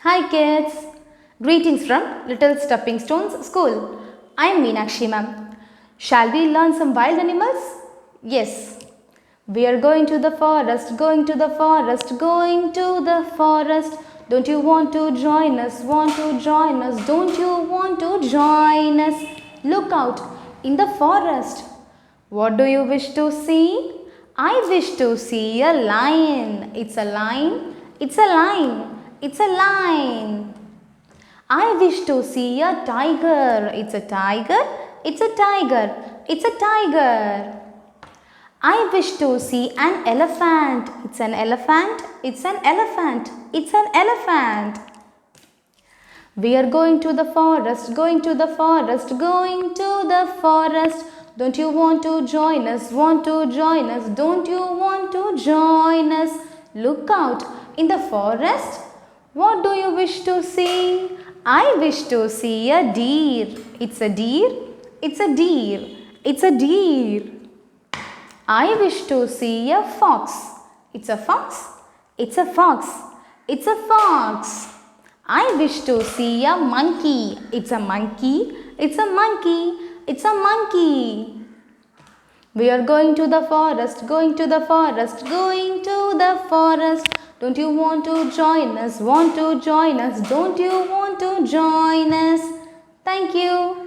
Hi kids! Greetings from Little Stepping Stones School. I am Meenakshi ma'am. Shall we learn some wild animals? Yes. We are going to the forest, going to the forest, going to the forest. Don't you want to join us? Want to join us? Don't you want to join us? Look out in the forest. What do you wish to see? I wish to see a lion. It's a lion. It's a lion. It's a lion. I wish to see a tiger. It's a tiger. It's a tiger. It's a tiger. I wish to see an elephant. It's an elephant. It's an elephant. It's an elephant. We are going to the forest, going to the forest, going to the forest. Don't you want to join us? Want to join us? Don't you want to join us? Look out in the forest. What do you wish to see? I wish to see a deer. It's a deer. It's a deer. It's a deer. I wish to see a fox. It's a fox. It's a fox. It's a fox. I wish to see a monkey. It's a monkey. It's a monkey. It's a monkey. We are going to the forest, going to the forest, going to the forest. Don't you want to join us? Want to join us? Don't you want to join us? Thank you.